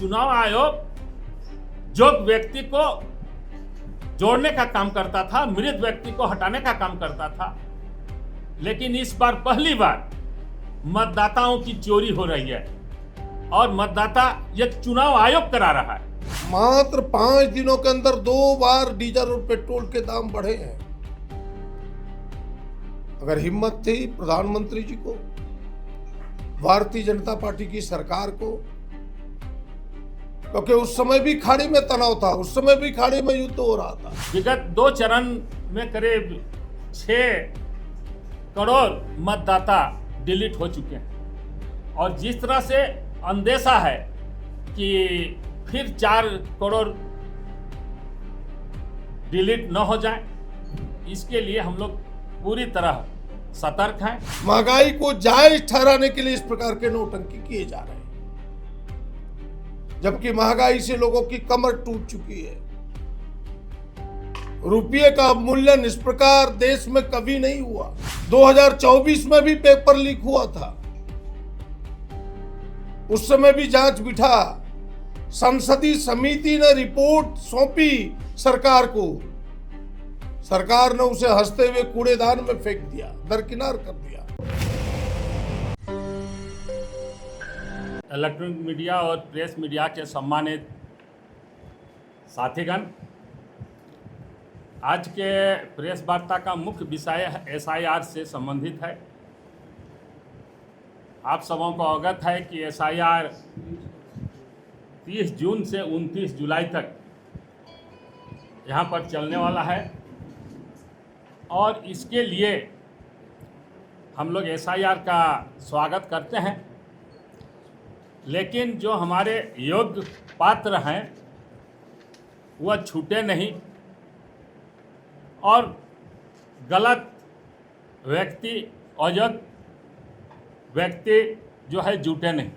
चुनाव आयोग जो व्यक्ति को जोड़ने का काम करता था, मृत व्यक्ति को हटाने का काम करता था, लेकिन इस बार पहली बार मतदाताओं की चोरी हो रही है और मतदाता यह चुनाव आयोग करा रहा है। मात्र 5 दिनों के अंदर 2 बार डीजल और पेट्रोल के दाम बढ़े हैं। अगर हिम्मत थी प्रधानमंत्री जी को, भारतीय जनता पार्टी की सरकार को, क्योंकि उस समय भी खाड़ी में तनाव था, उस समय भी खाड़ी में युद्ध हो रहा था। विगत 2 चरण में करीब 6 करोड़ मतदाता डिलीट हो चुके हैं और जिस तरह से अंदेशा है कि फिर 4 करोड़ डिलीट न हो जाए, इसके लिए हम लोग पूरी तरह सतर्क हैं। महंगाई को जायज ठहराने के लिए इस प्रकार के नोटंकी किए जा रहे हैं, जबकि महंगाई से लोगों की कमर टूट चुकी है। रुपये का अवमूल्यन इस प्रकार देश में कभी नहीं हुआ। 2024 में भी पेपर लीक हुआ था, उस समय भी जांच बिठा, संसदीय समिति ने रिपोर्ट सौंपी सरकार को, सरकार ने उसे हंसते हुए कूड़ेदान में फेंक दिया, दरकिनार कर दिया। इलेक्ट्रॉनिक मीडिया और प्रेस मीडिया के सम्मानित साथीगण, आज के प्रेस वार्ता का मुख्य विषय एसआईआर से संबंधित है। आप सबों को अवगत है कि एसआईआर 30 जून से 29 जुलाई तक यहाँ पर चलने वाला है और इसके लिए हम लोग एसआईआर का स्वागत करते हैं, लेकिन जो हमारे योग्य पात्र हैं वह छूटे नहीं और गलत व्यक्ति, अयोग्य व्यक्ति जो है जुटे नहीं।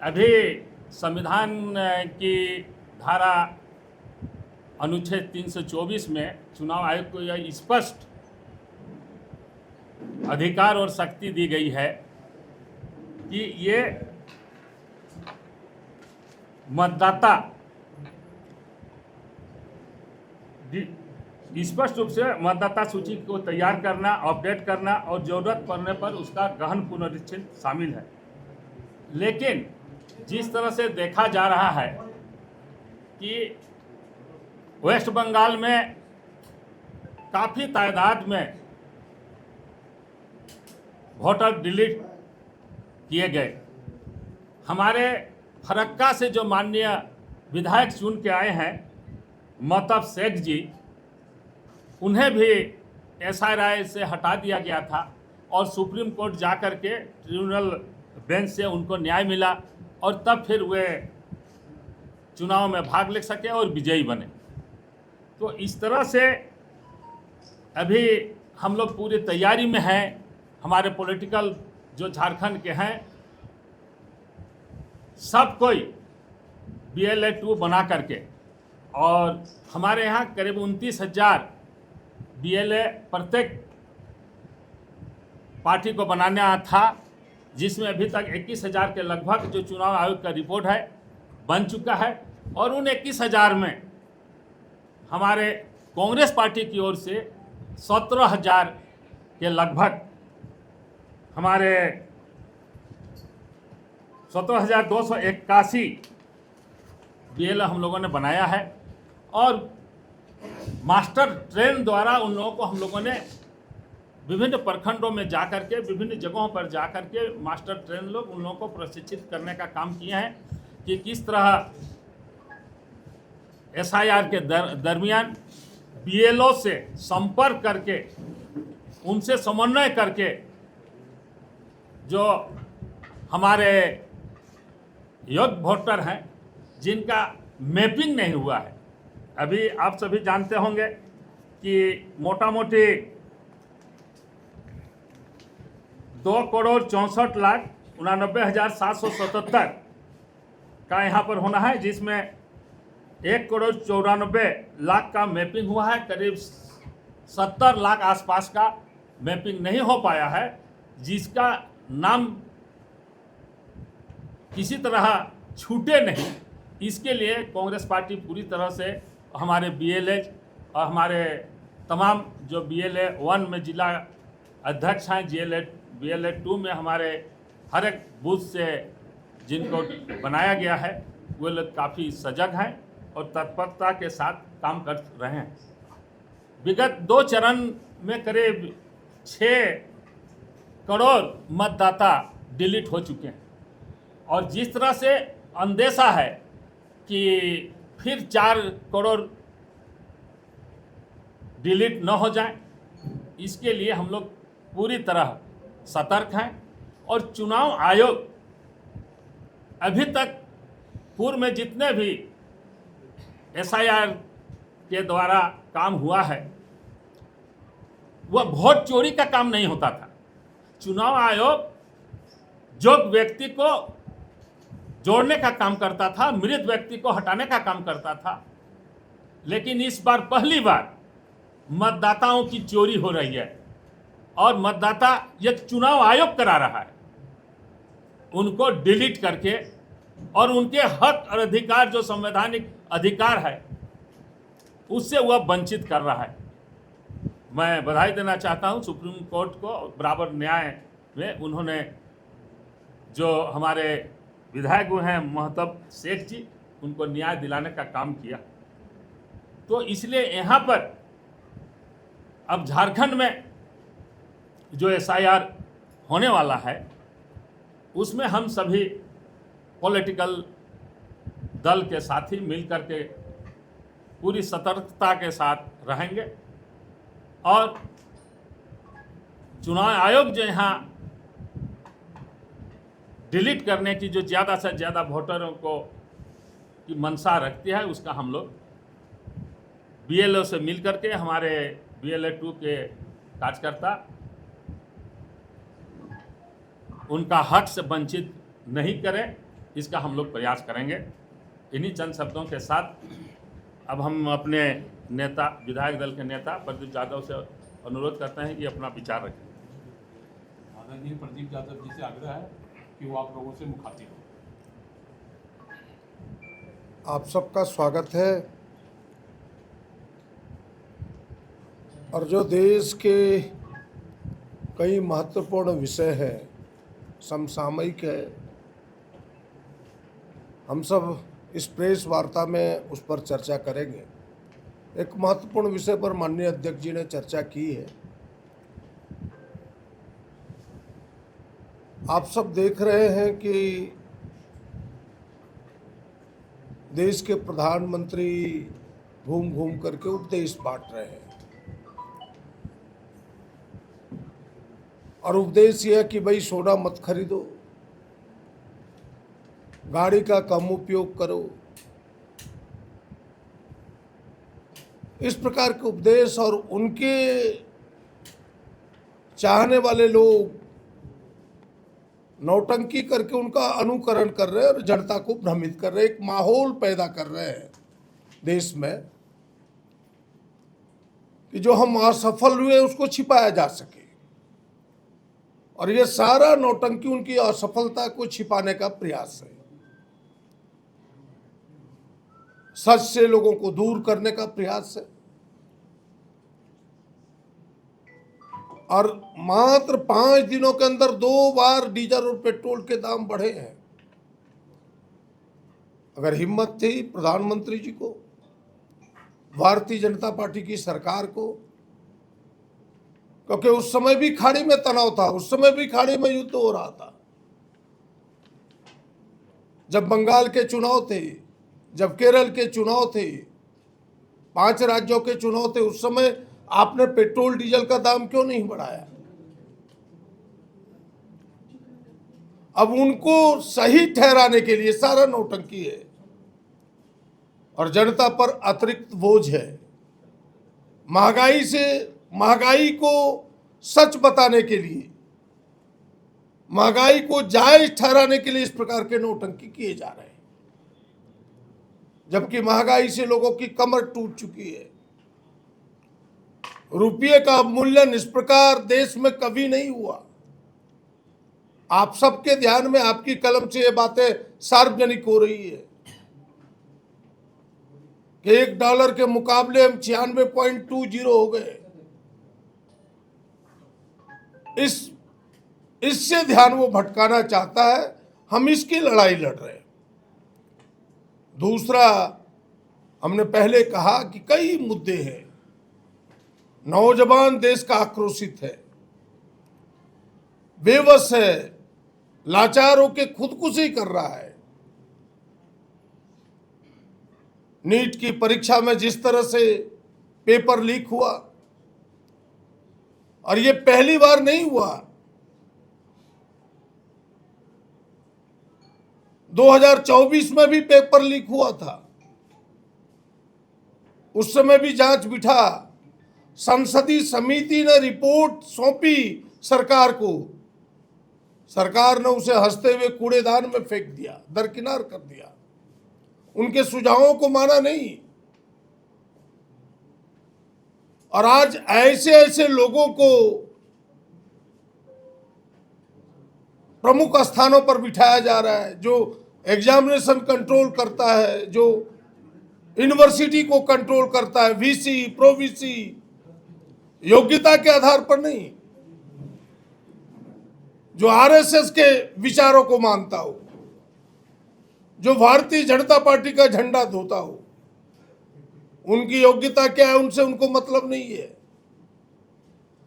अभी संविधान की धारा अनुच्छेद 324 में चुनाव आयोग को यह स्पष्ट अधिकार और शक्ति दी गई है कि ये मतदाता स्पष्ट रूप से मतदाता सूची को तैयार करना, अपडेट करना और जरूरत पड़ने पर उसका गहन पुनरीक्षण शामिल है। लेकिन जिस तरह से देखा जा रहा है कि वेस्ट बंगाल में काफ़ी तादाद में वोटर डिलीट किए गए। हमारे फरक्का से जो माननीय विधायक चुन के आए हैं महताब शेख जी, उन्हें भी एसआईआर से हटा दिया गया था और सुप्रीम कोर्ट जाकर के ट्रिब्यूनल बेंच से उनको न्याय मिला और तब फिर वे चुनाव में भाग ले सके और विजयी बने। तो इस तरह से अभी हम लोग पूरी तैयारी में हैं। हमारे पॉलिटिकल जो झारखंड के हैं सब कोई BLA 2 बना करके, और हमारे यहाँ करीब 29,000 BLA प्रत्येक पार्टी को बनाना था, जिसमें अभी तक 21,000 के लगभग जो चुनाव आयोग का रिपोर्ट है बन चुका है और उन 21,000 में हमारे कांग्रेस पार्टी की ओर से 17,000 के लगभग हमारे 17,281 BLA हम लोगों ने बनाया है और मास्टर ट्रेन द्वारा उन लोगों को हम लोगों ने विभिन्न प्रखंडों में जाकर के, विभिन्न जगहों पर जाकर के मास्टर ट्रेन लोग उन लोगों को प्रशिक्षित करने का काम किए हैं कि किस तरह एसआईआर के दरमियान BLO से संपर्क करके, उनसे समन्वय करके जो हमारे योग्य वोटर हैं जिनका मैपिंग नहीं हुआ है। अभी आप सभी जानते होंगे कि मोटा मोटी 2,64,89,777 का यहाँ पर होना है, जिसमें 1,94,00,000 का मैपिंग हुआ है। करीब 70 लाख आसपास का मैपिंग नहीं हो पाया है, जिसका नाम किसी तरह छूटे नहीं, इसके लिए कांग्रेस पार्टी पूरी तरह से हमारे BLA और हमारे तमाम जो BLA 1 में जिला अध्यक्ष हैं, BLA 2 में हमारे हर एक बूथ से जिनको बनाया गया है वो लोग काफ़ी सजग हैं और तत्परता के साथ काम कर रहे हैं। विगत 2 चरण में करीब 6 करोड़ मतदाता डिलीट हो चुके हैं और जिस तरह से अंदेशा है कि फिर 4 करोड़ डिलीट न हो जाए, इसके लिए हम लोग पूरी तरह सतर्क हैं और चुनाव आयोग अभी तक पूर्व में जितने भी SIR के द्वारा काम हुआ है वह वोट चोरी का काम नहीं होता था। चुनाव आयोग जो व्यक्ति को जोड़ने का काम करता था, मृत व्यक्ति को हटाने का काम करता था, लेकिन इस बार पहली बार मतदाताओं की चोरी हो रही है और मतदाता ये चुनाव आयोग करा रहा है, उनको डिलीट करके और उनके हक और अधिकार जो संवैधानिक अधिकार है उससे वह वंचित कर रहा है। मैं बधाई देना चाहता हूं सुप्रीम कोर्ट को, बराबर न्याय में उन्होंने जो हमारे विधायक हैं महतब शेख जी, उनको न्याय दिलाने का काम किया। तो इसलिए यहाँ पर अब झारखंड में जो SIR होने वाला है उसमें हम सभी पॉलिटिकल दल के साथी मिलकर के पूरी सतर्कता के साथ रहेंगे और चुनाव आयोग जो यहाँ डिलीट करने की जो ज़्यादा से ज़्यादा वोटरों को की मंशा रखती है उसका हम लोग BLO से मिल करके हमारे BLA 2 के कार्यकर्ता उनका हक से वंचित नहीं करें, इसका हम लोग प्रयास करेंगे। इन्हीं चंद शब्दों के साथ अब हम अपने नेता, विधायक दल के नेता प्रदीप यादव से अनुरोध करते हैं कि अपना विचार रखें। आदरणीय प्रदीप यादव जी से आग्रह है कि वो आप लोगों से मुखातिब हो। आप सबका स्वागत है। और जो देश के कई महत्वपूर्ण विषय है, समसामयिक है, हम सब इस प्रेस वार्ता में उस पर चर्चा करेंगे। एक महत्वपूर्ण विषय पर माननीय अध्यक्ष जी ने चर्चा की है। आप सब देख रहे हैं कि देश के प्रधानमंत्री घूम घूम करके उपदेश बांट रहे हैं और उपदेश यह है कि भाई सोना मत खरीदो, गाड़ी का कम उपयोग करो। इस प्रकार के उपदेश और उनके चाहने वाले लोग नौटंकी करके उनका अनुकरण कर रहे हैं और जनता को भ्रमित कर रहे हैं, एक माहौल पैदा कर रहे हैं देश में कि जो हम असफल हुए उसको छिपाया जा सके। और ये सारा नौटंकी उनकी असफलता को छिपाने का प्रयास है, सच से लोगों को दूर करने का प्रयास है। और मात्र 5 दिनों के अंदर 2 बार डीजल और पेट्रोल के दाम बढ़े हैं। अगर हिम्मत थी प्रधानमंत्री जी को, भारतीय जनता पार्टी की सरकार को, क्योंकि उस समय भी खाड़ी में तनाव था, उस समय भी खाड़ी में युद्ध हो रहा था, जब बंगाल के चुनाव थे, जब केरल के चुनाव थे, 5 राज्यों के चुनाव थे, उस समय आपने पेट्रोल डीजल का दाम क्यों नहीं बढ़ाया? अब उनको सही ठहराने के लिए सारा नौटंकी है और जनता पर अतिरिक्त बोझ है। महंगाई को सच बताने के लिए, महंगाई को जायज ठहराने के लिए इस प्रकार के नौटंकी किए जा रहे हैं, जबकि महंगाई से लोगों की कमर टूट चुकी है। रुपये का मूल्यन इस प्रकार देश में कभी नहीं हुआ। आप सबके ध्यान में, आपकी कलम से ये बातें सार्वजनिक हो रही है कि $1 के मुकाबले हम 96.20 हो गए। इससे ध्यान वो भटकाना चाहता है। हम इसकी लड़ाई लड़ रहे हैं। दूसरा, हमने पहले कहा कि कई मुद्दे हैं। नौजवान देश का आक्रोशित है, बेबस है, लाचार होकर खुदकुशी कर रहा है। नीट की परीक्षा में जिस तरह से पेपर लीक हुआ, और ये पहली बार नहीं हुआ, 2024 में भी पेपर लीक हुआ था। उस समय भी जांच बिठा, संसदीय समिति ने रिपोर्ट सौंपी सरकार को। सरकार ने उसे हंसते हुए कूड़ेदान में फेंक दिया, दरकिनार कर दिया, उनके सुझावों को माना नहीं। और आज ऐसे ऐसे लोगों को प्रमुख स्थानों पर बिठाया जा रहा है, जो एग्जामिनेशन कंट्रोल करता है, जो यूनिवर्सिटी को कंट्रोल करता है, वीसी, प्रोवीसी, योग्यता के आधार पर नहीं, जो आरएसएस के विचारों को मानता हो, जो भारतीय जनता पार्टी का झंडा धोता हो। उनकी योग्यता क्या है, उनसे उनको मतलब नहीं है।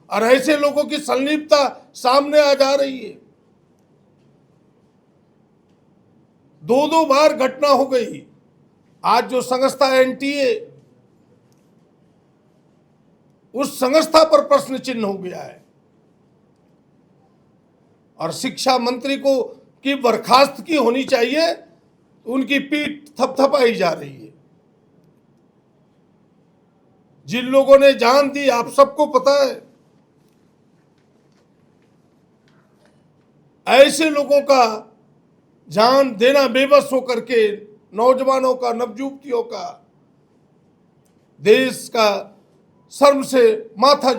और ऐसे लोगों की संलिप्तता सामने आ जा रही है। 2-2 बार घटना हो गई। आज जो संस्था एनटीए, उस संस्था पर प्रश्न चिन्ह हो गया है। और शिक्षा मंत्री को की बर्खास्तगी होनी चाहिए, उनकी पीठ थपथपाई जा रही है। जिन लोगों ने जान दी, आप सबको पता है, ऐसे लोगों का जान देना, बेबस होकर के नौजवानों का, नवयुवतियों का, देश का शर्म से माथा